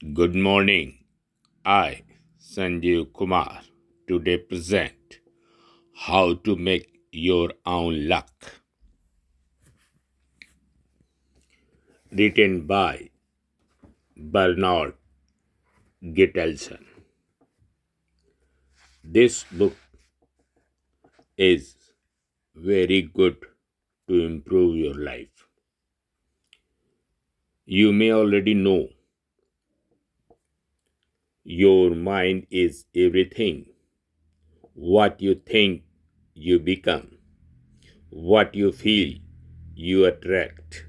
Good morning. I, Sanjeev Kumar, today present How to Make Your Own Luck, written by Bernard Gittelson. This book is very good to improve your life. You may already know your mind is everything. What you think, you become. What you feel, you attract.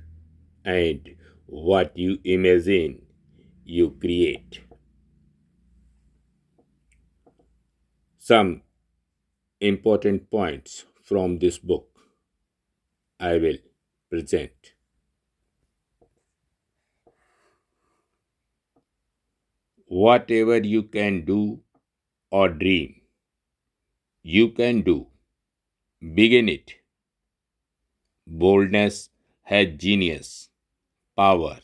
And what you imagine, you create. Some important points from this book I will present. Whatever you can do or dream, you can do. Begin it. Boldness has genius, power,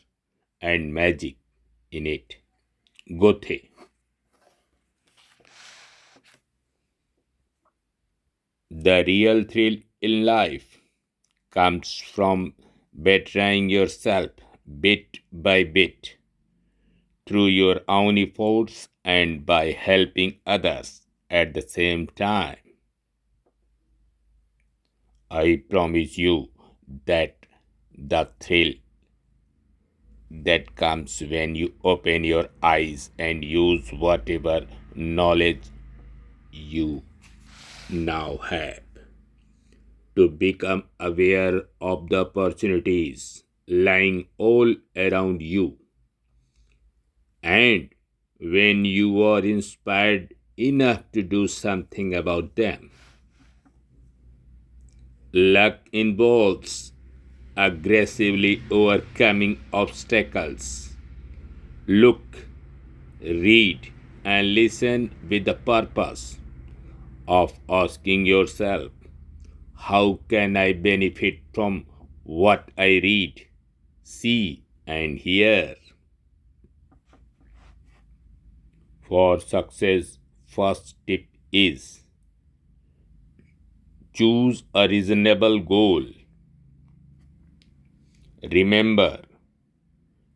and magic in it. Gothe. The real thrill in life comes from bettering yourself bit by bit through your own efforts and by helping others at the same time. I promise you that the thrill that comes when you open your eyes and use whatever knowledge you now have to become aware of the opportunities lying all around you. And when you are inspired enough to do something about them, luck involves aggressively overcoming obstacles. Look, read, and listen with the purpose of asking yourself, how can I benefit from what I read, see, and hear? For success, first tip is choose a reasonable goal. Remember,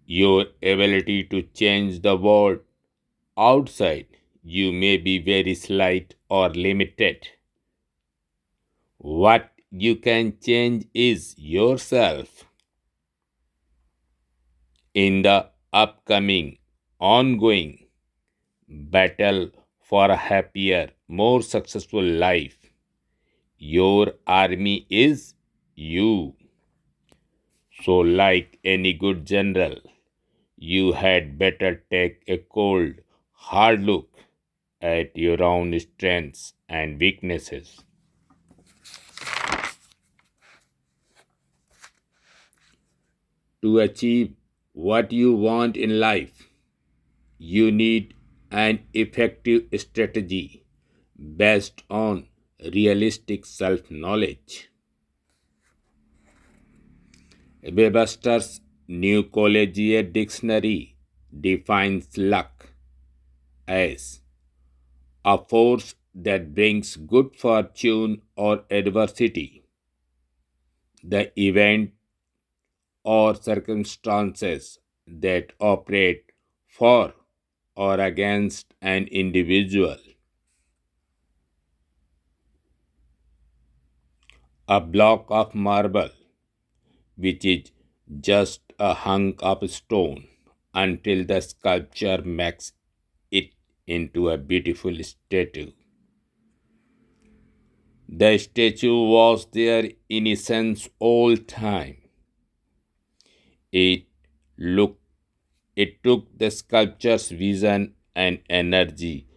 your ability to change the world outside you may be very slight or limited. What you can change is yourself. In the upcoming, ongoing battle for a happier, more successful life, your army is you. So, like any good general, you had better take a cold, hard look at your own strengths and weaknesses. To achieve what you want in life, you need an effective strategy based on realistic self knowledge. Webster's New Collegiate Dictionary defines luck as a force that brings good fortune or adversity, the event or circumstances that operate for or against an individual. A block of marble, which is just a hunk of stone, until the sculpture makes it into a beautiful statue. The statue was there in essence all time. It looked It took the sculpture's vision and energy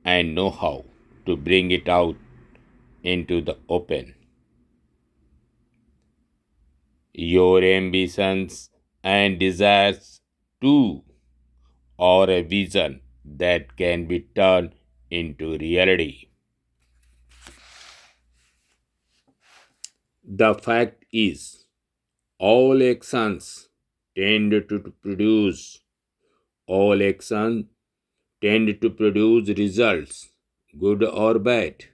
and know how to bring it out into the open. Your ambitions and desires too are a vision that can be turned into reality. The fact is, all actions tend to produce All actions tend to produce results, good or bad.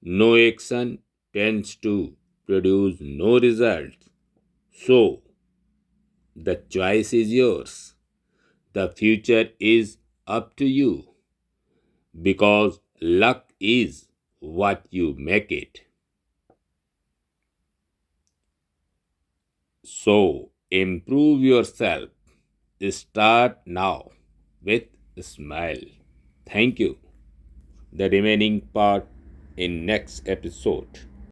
No action tends to produce no results. So, the choice is yours. The future is up to you because luck is what you make it. So, improve yourself. Start now with a smile. Thank you. The remaining part in next episode.